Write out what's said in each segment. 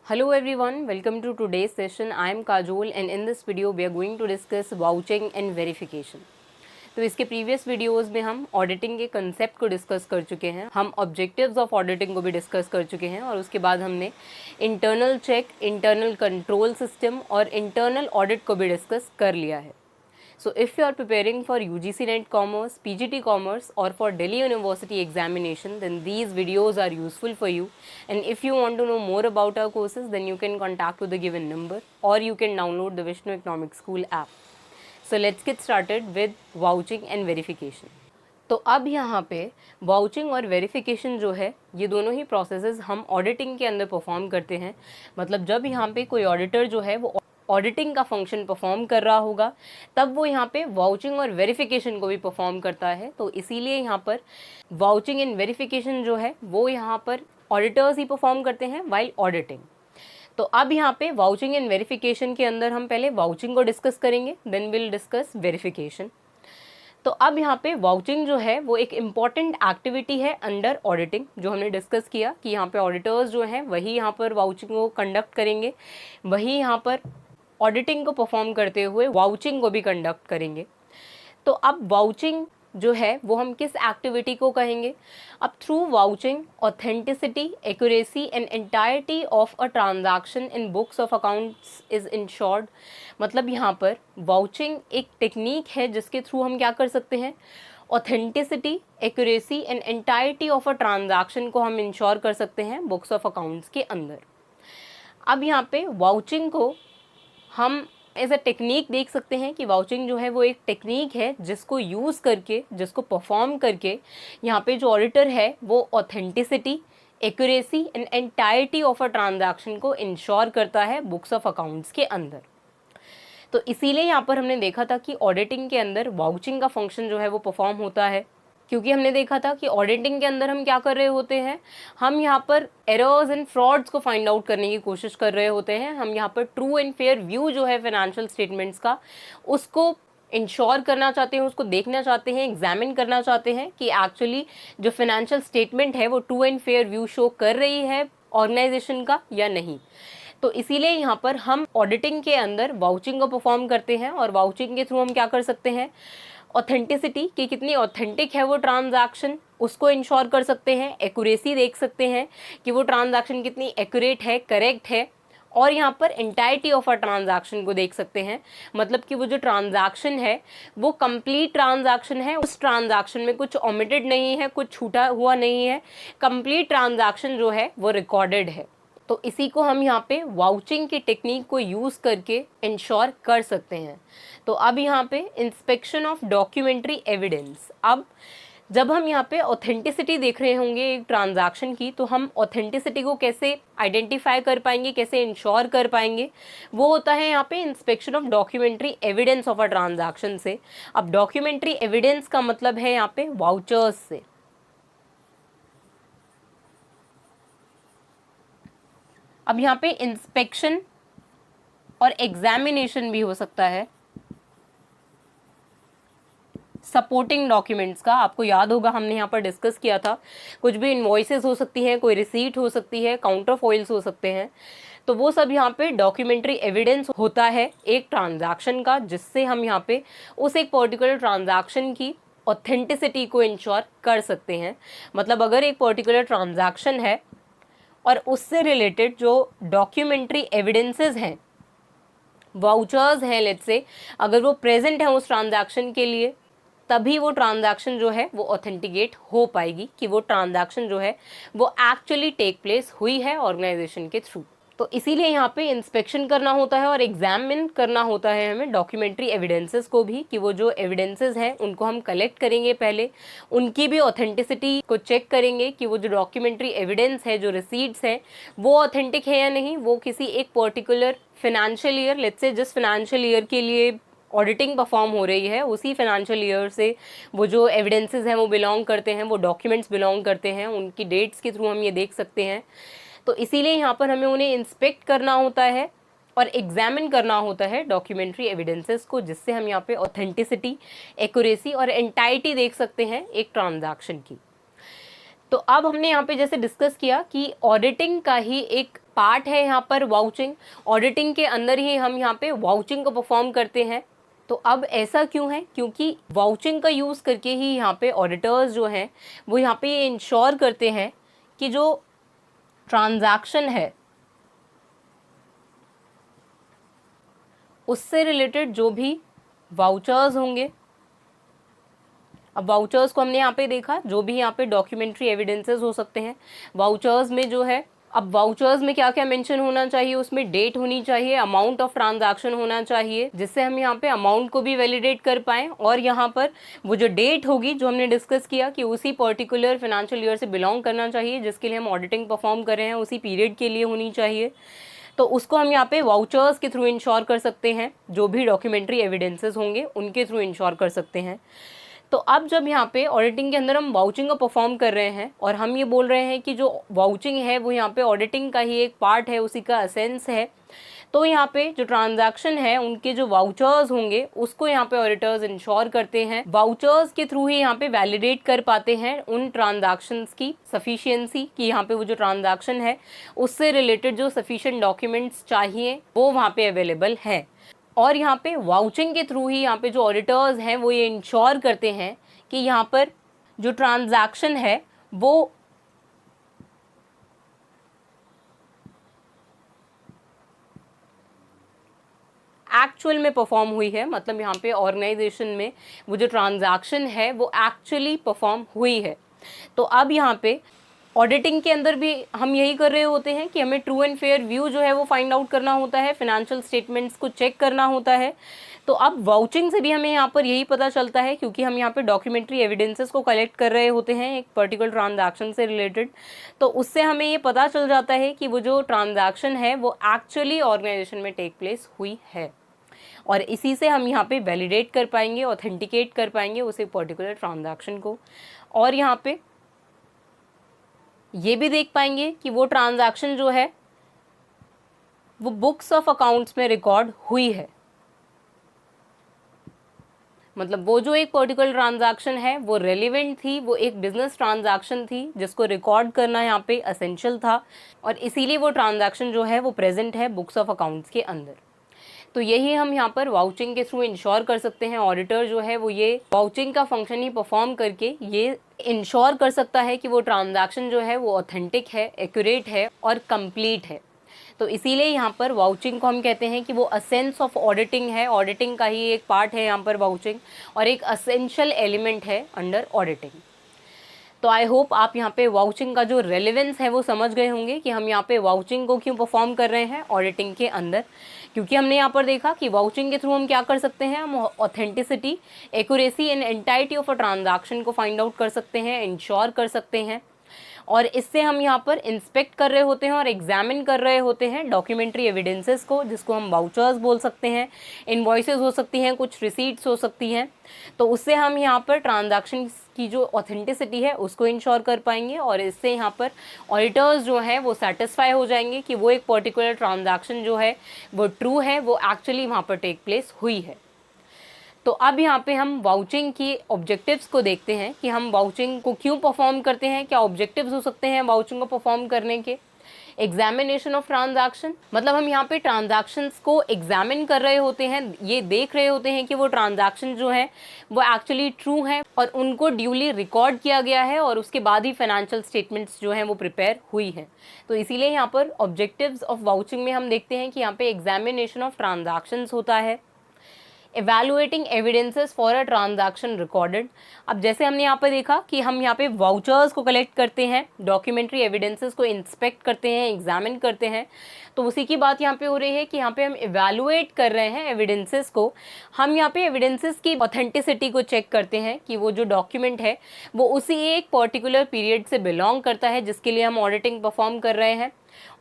Hello everyone, welcome to today's session. I am Kajol and in this video we are going to discuss vouching and verification. तो इसके previous videos में हम auditing के concept को discuss कर चुके हैं, हम ऑब्जेक्टिव्स ऑफ ऑडिटिंग को भी डिस्कस कर चुके हैं और उसके बाद हमने internal check, internal control system और इंटरनल ऑडिट को भी डिस्कस कर लिया है. So if you are preparing for UGC NET Commerce, PGT Commerce or for Delhi University examination, then these videos are useful for you. And if you want to know more about our courses, then you can contact to the given number or you can download the Vishnu Economic School app. So let's get started with vouching and verification. तो अब यहाँ पे vouching और verification जो है ये दोनों ही processes हम ऑडिटिंग के अंदर परफॉर्म करते हैं. मतलब जब यहाँ पे कोई ऑडिटर जो है वो ऑडिटिंग का फंक्शन परफॉर्म कर रहा होगा तब वो यहाँ पे वाउचिंग और वेरिफिकेशन को भी परफॉर्म करता है. तो इसीलिए यहाँ पर वाउचिंग एंड वेरिफिकेशन जो है वो यहाँ पर ऑडिटर्स ही परफॉर्म करते हैं वाइल ऑडिटिंग. तो अब यहाँ पे वाउचिंग एंड वेरिफिकेशन के अंदर हम पहले वाउचिंग को डिस्कस करेंगे, देन विल डिस्कस वेरिफिकेशन. तो अब यहाँ पे वाउचिंग जो है वो एक इम्पॉर्टेंट एक्टिविटी है अंडर ऑडिटिंग, जो हमने डिस्कस किया कि यहाँ पे ऑडिटर्स जो हैं वही यहाँ पर वाउचिंग को कंडक्ट करेंगे, वही यहाँ पर ऑडिटिंग को परफॉर्म करते हुए वाउचिंग को भी कंडक्ट करेंगे. तो अब वाउचिंग जो है वो हम किस एक्टिविटी को कहेंगे? अब through vouching authenticity, accuracy and entirety of a transaction in books of accounts is insured. मतलब यहाँ पर वाउचिंग एक टेक्निक है जिसके थ्रू हम क्या कर सकते हैं? Authenticity, accuracy and entirety of a transaction को हम इंश्योर कर सकते हैं बुक्स ऑफ अकाउंट्स के अंदर. अब यहाँ पे वाउचिंग को हम एज अ टेक्निक देख सकते हैं कि वाउचिंग जो है वो एक टेक्निक है जिसको यूज़ करके, जिसको परफॉर्म करके यहाँ पे जो ऑडिटर है वो authenticity, accuracy and entirety of a transaction को इंश्योर करता है बुक्स ऑफ अकाउंट्स के अंदर. तो इसीलिए यहाँ पर हमने देखा था कि ऑडिटिंग के अंदर वाउचिंग का फंक्शन जो है वो परफॉर्म होता है, क्योंकि हमने देखा था कि ऑडिटिंग के अंदर हम क्या कर रहे होते हैं? हम यहाँ पर एरर्स एंड फ्रॉड्स को फाइंड आउट करने की कोशिश कर रहे होते हैं. हम यहाँ पर ट्रू एंड फेयर व्यू जो है फाइनेंशियल स्टेटमेंट्स का, उसको इंश्योर करना चाहते हैं, उसको देखना चाहते हैं, एग्जामिन करना चाहते हैं कि एक्चुअली जो फाइनेंशियल स्टेटमेंट है वो true and fair view show कर रही है ऑर्गेनाइजेशन का या नहीं. तो इसीलिए यहाँ पर हम ऑडिटिंग के अंदर वाउचिंग को परफॉर्म करते हैं और वाउचिंग के थ्रू हम क्या कर सकते हैं? ऑथेंटिसिटी कि कितनी ऑथेंटिक है वो ट्रांजैक्शन, उसको इंश्योर कर सकते हैं. एक्यूरेसी देख सकते हैं कि वो ट्रांजैक्शन कितनी एक्यूरेट है, करेक्ट है. और यहाँ पर एंटायरिटी ऑफ अ ट्रांजैक्शन को देख सकते हैं. मतलब कि वो जो ट्रांजैक्शन है वो कंप्लीट ट्रांजैक्शन है, उस ट्रांजैक्शन में कुछ ओमिटेड नहीं है, कुछ छूटा हुआ नहीं है. कंप्लीट ट्रांजैक्शन जो है वो रिकॉर्डेड है. तो इसी को हम यहाँ पे वाउचिंग की टेक्निक को यूज़ करके इंश्योर कर सकते हैं. तो अब यहाँ पे इंस्पेक्शन ऑफ डॉक्यूमेंट्री एविडेंस. अब जब हम यहाँ पे ऑथेंटिसिटी देख रहे होंगे एक ट्रांजैक्शन की, तो हम ऑथेंटिसिटी को कैसे आइडेंटिफाई कर पाएंगे, कैसे इंश्योर कर पाएंगे? वो होता है यहाँ पे inspection of documentary evidence of a transaction से. अब डॉक्यूमेंट्री एविडेंस का मतलब है यहाँ पे वाउचर्स से. अब यहाँ पे इंस्पेक्शन और एग्जामिनेशन भी हो सकता है सपोर्टिंग डॉक्यूमेंट्स का. आपको याद होगा हमने यहाँ पर डिस्कस किया था, कुछ भी इनवॉइसेस हो सकती हैं, कोई रिसीट हो सकती है, काउंटर फॉइल्स हो सकते हैं. तो वो सब यहाँ पे डॉक्यूमेंट्री एविडेंस होता है एक ट्रांजैक्शन का, जिससे हम यहाँ पे उस एक पर्टिकुलर ट्रांजैक्शन की ऑथेंटिसिटी को इंश्योर कर सकते हैं. मतलब अगर एक पर्टिकुलर ट्रांजैक्शन है और उससे रिलेटेड जो डॉक्यूमेंट्री एविडेंसेस हैं, वाउचर्स हैं, लेट्स से अगर वो प्रेजेंट हैं उस ट्रांजैक्शन के लिए, तभी वो ट्रांजैक्शन जो है वो ऑथेंटिकेट हो पाएगी कि वो ट्रांजैक्शन जो है वो एक्चुअली टेक प्लेस हुई है ऑर्गेनाइजेशन के थ्रू. तो इसीलिए यहाँ पे इंस्पेक्शन करना होता है और एग्जामिन करना होता है हमें डॉक्यूमेंट्री एविडेंसेस को भी, कि वो जो एविडेंसेस हैं उनको हम कलेक्ट करेंगे, पहले उनकी भी ऑथेंटिसिटी को चेक करेंगे कि वो जो डॉक्यूमेंट्री एविडेंस है, जो रिसीट्स हैं, वो ऑथेंटिक है या नहीं. वो किसी एक particular financial year, let's say जिस फाइनेंशियल ईयर के लिए ऑडिटिंग परफॉर्म हो रही है उसी फाइनेंशियल ईयर से वो जो एविडेंसेस हैं वो बिलोंग करते हैं, वो डॉक्यूमेंट्स बिलोंग करते हैं, उनकी डेट्स के थ्रू हम ये देख सकते हैं. तो इसीलिए यहाँ पर हमें उन्हें इंस्पेक्ट करना होता है और एग्जामिन करना होता है डॉक्यूमेंट्री एविडेंसेस को, जिससे हम यहाँ पे ऑथेंटिसिटी, एक्यूरेसी और एंटायरिटी देख सकते हैं एक ट्रांजैक्शन की. तो अब हमने यहाँ पे जैसे डिस्कस किया कि ऑडिटिंग का ही एक पार्ट है यहाँ पर वाउचिंग, ऑडिटिंग के अंदर ही हम यहाँ पे वाउचिंग को परफॉर्म करते हैं। तो अब ऐसा क्यों है, क्योंकि वाउचिंग का यूज़ करके ही यहाँ पे ऑडिटर्स जो हैं वो यहाँ पे इंश्योर करते हैं कि जो ट्रांजैक्शन है उससे रिलेटेड जो भी वाउचर्स होंगे, अब वाउचर्स को हमने यहाँ पे देखा, जो भी यहाँ पे डॉक्यूमेंट्री एविडेंसेस हो सकते हैं वाउचर्स में जो है। अब वाउचर्स में क्या क्या मेंशन होना चाहिए, उसमें डेट होनी चाहिए, अमाउंट ऑफ ट्रांजैक्शन होना चाहिए, जिससे हम यहाँ पे अमाउंट को भी वैलिडेट कर पाएँ, और यहाँ पर वो जो डेट होगी जो हमने डिस्कस किया कि उसी पर्टिकुलर फाइनेंशियल ईयर से बिलोंग करना चाहिए जिसके लिए हम ऑडिटिंग परफॉर्म कर रहे हैं, उसी पीरियड के लिए होनी चाहिए। तो उसको हम यहाँ पे वाउचर्स के थ्रू इंश्योर कर सकते हैं, जो भी डॉक्यूमेंट्री एविडेंसेस होंगे उनके थ्रू इंश्योर कर सकते हैं। तो अब जब यहाँ पे ऑडिटिंग के अंदर हम वाउचिंग को परफॉर्म कर रहे हैं और हम ये बोल रहे हैं कि जो वाउचिंग है वो यहाँ पे ऑडिटिंग का ही एक पार्ट है, उसी का एसेंस है, तो यहाँ पे जो ट्रांजैक्शन है उनके जो वाउचर्स होंगे उसको यहाँ पे ऑडिटर्स इंश्योर करते हैं। वाउचर्स के थ्रू ही यहाँ पे वैलिडेट कर पाते हैं उन ट्रांजैक्शंस की सफिशिएंसी, कि यहाँ पे वो जो ट्रांजैक्शन है उससे रिलेटेड जो सफिशिएंट डॉक्यूमेंट्स चाहिए वो वहाँ पे अवेलेबल है। और यहाँ पे वाउचिंग के थ्रू ही यहाँ पे जो ऑडिटर्स हैं वो ये इंश्योर करते हैं कि यहाँ पर जो ट्रांजैक्शन है वो एक्चुअल में परफॉर्म हुई है, मतलब यहाँ पे ऑर्गेनाइजेशन में वो जो ट्रांजैक्शन है वो एक्चुअली परफॉर्म हुई है। तो अब यहाँ पे ऑडिटिंग के अंदर भी हम यही कर रहे होते हैं कि हमें ट्रू एंड फेयर व्यू जो है वो फाइंड आउट करना होता है, फाइनेंशियल स्टेटमेंट्स को चेक करना होता है। तो अब वाउचिंग से भी हमें यहाँ पर यही पता चलता है, क्योंकि हम यहाँ पे डॉक्यूमेंट्री एविडेंसेस को कलेक्ट कर रहे होते हैं एक पर्टिकुलर ट्रांजैक्शन से रिलेटेड, तो उससे हमें ये पता चल जाता है कि वो जो ट्रांजैक्शन है वो एक्चुअली ऑर्गेनाइजेशन में टेक प्लेस हुई है, और इसी से हम यहाँ पे वैलिडेट कर पाएंगे, ऑथेंटिकेट कर पाएंगे उस एक पर्टिकुलर ट्रांजैक्शन को। और यहाँ पे ये भी देख पाएंगे कि वो ट्रांजैक्शन जो है वो बुक्स ऑफ अकाउंट्स में रिकॉर्ड हुई है, मतलब वो जो एक पर्टिकुलर ट्रांजैक्शन है वो रेलिवेंट थी, वो एक बिजनेस ट्रांजैक्शन थी जिसको रिकॉर्ड करना यहाँ पे असेंशियल था, और इसीलिए वो ट्रांजैक्शन जो है वो प्रेजेंट है बुक्स ऑफ अकाउंट्स के अंदर। तो यही हम यहाँ पर वाउचिंग के थ्रू इंश्योर कर सकते हैं। ऑडिटर जो है वो ये वाउचिंग का फंक्शन ही परफॉर्म करके ये इंश्योर कर सकता है कि वो ट्रांजैक्शन जो है वो ऑथेंटिक है, एक्यूरेट है और कंप्लीट है। तो इसीलिए यहाँ पर वाउचिंग को हम कहते हैं कि वो असेंस ऑफ ऑडिटिंग है, ऑडिटिंग का ही एक पार्ट है यहाँ पर वाउचिंग, और एक असेंशियल एलिमेंट है अंडर ऑडिटिंग। तो आई होप आप यहाँ पे वाउचिंग का जो रेलेवेंस है वो समझ गए होंगे कि हम यहाँ पे वाउचिंग को क्यों परफॉर्म कर रहे हैं ऑडिटिंग के अंदर, क्योंकि हमने यहाँ पर देखा कि वाउचिंग के थ्रू हम क्या कर सकते हैं, हम authenticity, accuracy and entity of a transaction को फाइंड आउट कर सकते हैं, इंश्योर कर सकते हैं, और इससे हम यहाँ पर इंस्पेक्ट कर रहे होते हैं और एग्जामिन कर रहे होते हैं डॉक्यूमेंट्री एविडेंसेस को, जिसको हम वाउचर्स बोल सकते हैं, इनवॉइसेस हो सकती हैं, कुछ रिसीट्स हो सकती हैं। तो उससे हम यहाँ पर ट्रांजैक्शन की जो ऑथेंटिसिटी है उसको इंश्योर कर पाएंगे, और इससे यहाँ पर ऑडिटर्स जो हैं वो सेटिस्फाई हो जाएंगे कि वो एक पर्टिकुलर ट्रांजैक्शन जो है वो ट्रू है, वो एक्चुअली वहाँ पर टेक प्लेस हुई है। तो अब यहाँ पे हम वाउचिंग की ऑब्जेक्टिव्स को देखते हैं कि हम वाउचिंग को क्यों परफॉर्म करते हैं, क्या ऑब्जेक्टिव्स हो सकते हैं वाउचिंग को परफॉर्म करने के। एग्जामिनेशन ऑफ ट्रांजैक्शन, मतलब हम यहाँ पे ट्रांजैक्शंस को एग्जामिन कर रहे होते हैं, ये देख रहे होते हैं कि वो ट्रांजैक्शन जो है वो एक्चुअली ट्रू है और उनको ड्यूली रिकॉर्ड किया गया है, और उसके बाद ही फाइनेंशियल स्टेटमेंट्स जो हैं वो प्रिपेयर हुई हैं। तो इसीलिए यहाँ पर ऑब्जेक्टिव्स ऑफ वाउचिंग में हम देखते हैं कि यहाँ पे एग्जामिनेशन ऑफ ट्रांजैक्शंस होता है, evaluating evidences for a transaction recorded। अब जैसे हमने यहाँ पे देखा कि हम यहाँ पे वाउचर्स को कलेक्ट करते हैं, डॉक्यूमेंट्री एविडेंसेस को इंस्पेक्ट करते हैं, एग्जामिन करते हैं, तो उसी की बात यहाँ पे हो रही है कि यहाँ पे हम इवैल्यूएट कर रहे हैं एविडेंसेस को। हम यहाँ पे एविडेंसेस की ऑथेंटिसिटी को चेक करते हैं कि वो जो डॉक्यूमेंट है वो उसी एक पर्टिकुलर पीरियड से बिलोंग करता है जिसके लिए हम ऑडिटिंग परफॉर्म कर रहे हैं,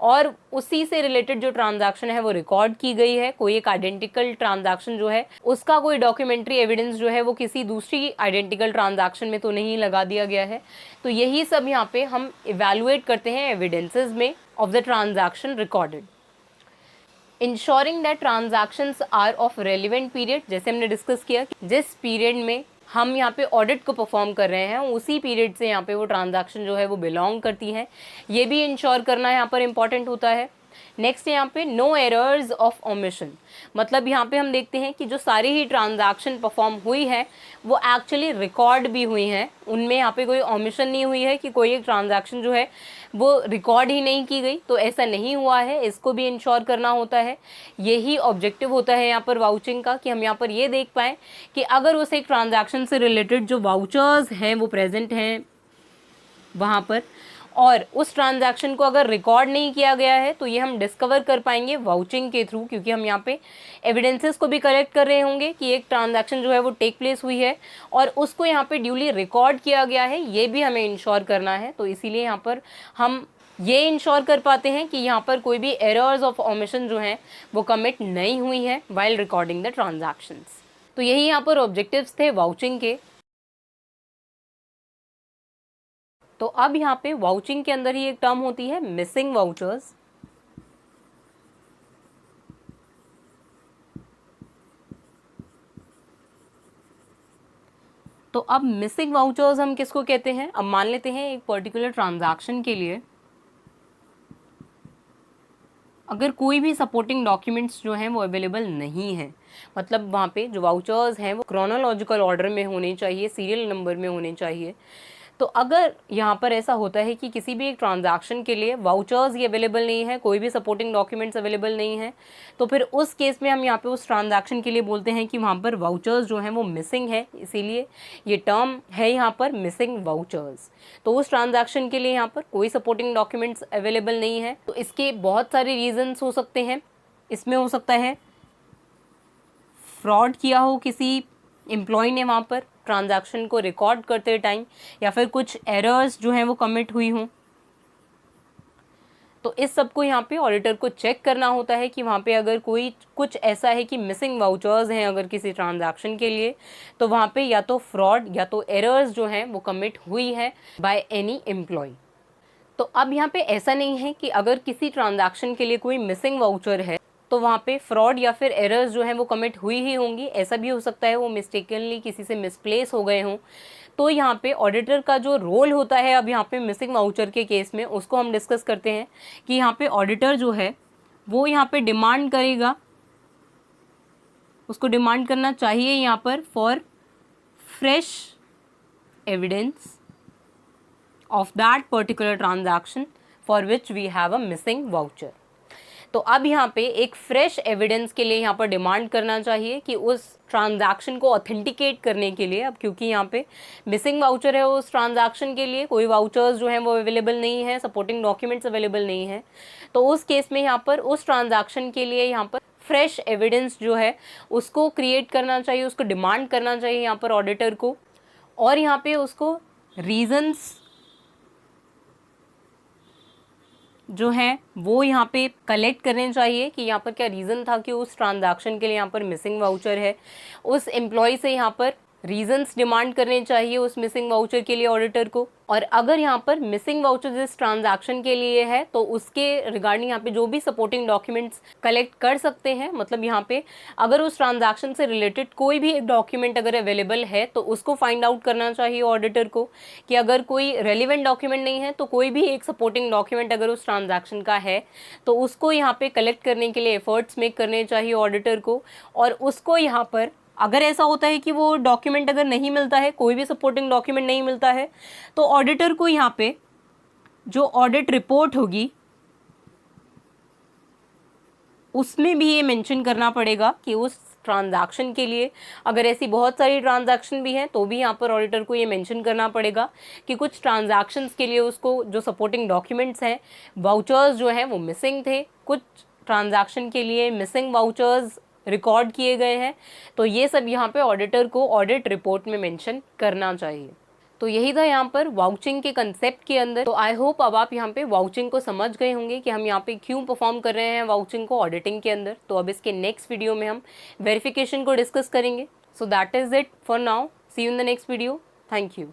और उसी से रिलेटेड जो ट्रांजैक्शन है वो रिकॉर्ड की गई है। कोई एक आइडेंटिकल ट्रांजैक्शन जो है उसका कोई डॉक्यूमेंट्री एविडेंस जो है वो किसी दूसरी आइडेंटिकल ट्रांजैक्शन में तो नहीं लगा दिया गया है। तो यही सब यहाँ पे हम इवैल्यूएट करते हैं एविडेंसेस में of the transaction recorded. Ensuring that transactions are of relevant period, जैसे हमने डिस्कस किया कि जिस पीरियड में हम यहाँ पे ऑडिट को परफॉर्म कर रहे हैं, उसी पीरियड से यहाँ पे वो ट्रांजैक्शन जो है वो बिलोंग करती है, ये भी इंश्योर करना यहाँ पर इम्पॉर्टेंट होता है। नेक्स्ट यहाँ पे नो एरर्स ऑफ ओमिशन, मतलब यहाँ पे हम देखते हैं कि जो सारी ही ट्रांजैक्शन परफॉर्म हुई है वो एक्चुअली रिकॉर्ड भी हुई हैं, उनमें यहाँ पे कोई ओमिशन नहीं हुई है कि कोई एक ट्रांजैक्शन जो है वो रिकॉर्ड ही नहीं की गई, तो ऐसा नहीं हुआ है, इसको भी इंश्योर करना होता है। यही ऑब्जेक्टिव होता है यहाँ पर वाउचिंग का, कि हम यहाँ पर ये देख पाएँ कि अगर उस एक ट्रांजैक्शन से रिलेटेड जो वाउचर्स हैं वो प्रेजेंट हैं वहाँ पर, और उस ट्रांजैक्शन को अगर रिकॉर्ड नहीं किया गया है तो ये हम डिस्कवर कर पाएंगे वाउचिंग के थ्रू, क्योंकि हम यहाँ पे एविडेंसेस को भी कलेक्ट कर रहे होंगे कि एक ट्रांजैक्शन जो है वो टेक प्लेस हुई है और उसको यहाँ पे ड्यूली रिकॉर्ड किया गया है, ये भी हमें इंश्योर करना है। तो इसीलिए यहाँ पर हम ये इंश्योर कर पाते हैं कि यहाँ पर कोई भी एरर्स ऑफ ओमिशन जो हैं वो कमिट नहीं हुई है वाइल रिकॉर्डिंग द ट्रांजैक्शंस। तो यही यहाँ पर ऑब्जेक्टिव्स थे वाउचिंग के। तो अब यहाँ पे वाउचिंग के अंदर ही एक टर्म होती है मिसिंग वाउचर्स। तो अब मिसिंग वाउचर्स हम किसको कहते हैं? अब मान लेते हैं एक पर्टिकुलर ट्रांजैक्शन के लिए अगर कोई भी सपोर्टिंग डॉक्यूमेंट्स जो हैं वो अवेलेबल नहीं है, मतलब वहाँ पे जो वाउचर्स हैं वो क्रोनोलॉजिकल ऑर्डर में होने चाहिए, सीरियल नंबर में होने चाहिए। तो अगर यहाँ पर ऐसा होता है कि किसी भी एक ट्रांजैक्शन के लिए वाउचर्स ये अवेलेबल नहीं है, कोई भी सपोर्टिंग डॉक्यूमेंट्स अवेलेबल नहीं है, तो फिर उस केस में हम यहाँ पे उस ट्रांजैक्शन के लिए बोलते हैं कि वहाँ पर वाउचर्स जो हैं वो मिसिंग है, इसीलिए ये टर्म है यहाँ पर मिसिंग वाउचर्स। तो उस ट्रांजैक्शन के लिए यहाँ पर कोई सपोर्टिंग डॉक्यूमेंट्स अवेलेबल नहीं है। तो इसके बहुत सारे रीजंस हो सकते हैं। इसमें हो सकता है फ्रॉड किया हो किसी एम्प्लॉय ने वहाँ पर ट्रांजैक्शन को रिकॉर्ड करते टाइम, या फिर कुछ एरर्स जो हैं वो कमिट हुई हों। तो इस सब को यहाँ पे ऑडिटर को चेक करना होता है कि वहाँ पे अगर कोई कुछ ऐसा है कि मिसिंग वाउचर्स हैं अगर किसी ट्रांजैक्शन के लिए, तो वहाँ पे या तो फ्रॉड या तो एरर्स जो हैं वो कमिट हुई है बाय एनी एम्प्लॉय। तो अब यहाँ पे ऐसा नहीं है कि अगर किसी ट्रांजैक्शन के लिए कोई मिसिंग वाउचर है तो वहाँ पे फ्रॉड या फिर एरर्स जो हैं वो कमिट हुई ही होंगी। ऐसा भी हो सकता है वो मिस्टेकनली किसी से मिसप्लेस हो गए हों। तो यहाँ पे ऑडिटर का जो रोल होता है अब यहाँ पे मिसिंग वाउचर के केस में, उसको हम डिस्कस करते हैं कि यहाँ पे ऑडिटर जो है वो यहाँ पे डिमांड करेगा, उसको डिमांड करना चाहिए यहाँ पर for fresh evidence of that particular transaction for which we have a missing voucher। तो अब यहाँ पे एक फ्रेश एविडेंस के लिए यहाँ पर डिमांड करना चाहिए कि उस ट्रांजैक्शन को ऑथेंटिकेट करने के लिए, अब क्योंकि यहाँ पे मिसिंग वाउचर है उस ट्रांजैक्शन के लिए, कोई वाउचर्स जो हैं वो अवेलेबल नहीं है, सपोर्टिंग डॉक्यूमेंट्स अवेलेबल नहीं है, तो उस केस में यहाँ पर उस ट्रांजैक्शन के लिए यहाँ पर फ्रेश एविडेंस जो है उसको क्रिएट करना चाहिए, उसको डिमांड करना चाहिए यहाँ पर ऑडिटर को। और यहाँ पे उसको रीजंस जो है वो यहाँ पे कलेक्ट करने चाहिए कि यहाँ पर क्या रीज़न था कि उस ट्रांजैक्शन के लिए यहाँ पर मिसिंग वाउचर है। उस एम्प्लॉय से यहाँ पर रीजंस डिमांड करने चाहिए उस मिसिंग वाउचर के लिए ऑडिटर को। और अगर यहाँ पर मिसिंग वाउचर जिस ट्रांजैक्शन के लिए है तो उसके रिगार्डिंग यहाँ पे जो भी सपोर्टिंग डॉक्यूमेंट्स कलेक्ट कर सकते हैं, मतलब यहाँ पे अगर उस ट्रांजैक्शन से रिलेटेड कोई भी एक डॉक्यूमेंट अगर अवेलेबल है तो उसको फाइंड आउट करना चाहिए ऑडिटर को कि अगर कोई रेलिवेंट डॉक्यूमेंट नहीं है तो कोई भी एक सपोर्टिंग डॉक्यूमेंट अगर उस ट्रांजैक्शन का है तो उसको यहाँ पे कलेक्ट करने के लिए एफर्ट्स मेक करने चाहिए ऑडिटर को। और उसको यहाँ पर अगर ऐसा होता है कि वो डॉक्यूमेंट अगर नहीं मिलता है, कोई भी सपोर्टिंग डॉक्यूमेंट नहीं मिलता है, तो ऑडिटर को यहाँ पे जो ऑडिट रिपोर्ट होगी उसमें भी ये मेंशन करना पड़ेगा कि उस ट्रांजैक्शन के लिए अगर ऐसी बहुत सारी ट्रांजैक्शन भी हैं तो भी यहाँ पर ऑडिटर को ये मेंशन करना पड़ेगा कि कुछ ट्रांजैक्शंस के लिए उसको जो सपोर्टिंग डॉक्यूमेंट्स हैं, वाउचर्स जो हैं वो मिसिंग थे, कुछ ट्रांजैक्शन के लिए मिसिंग वाउचर्स रिकॉर्ड किए गए हैं। तो ये सब यहाँ पे ऑडिटर को ऑडिट रिपोर्ट में मेंशन करना चाहिए। तो यही था यहाँ पर वाउचिंग के कंसेप्ट के अंदर। तो आई होप अब आप यहाँ पे वाउचिंग को समझ गए होंगे कि हम यहाँ पे क्यों परफॉर्म कर रहे हैं वाउचिंग को ऑडिटिंग के अंदर। तो अब इसके नेक्स्ट वीडियो में हम वेरिफिकेशन को डिस्कस करेंगे। So that is it for now, see you in the next video. Thank you.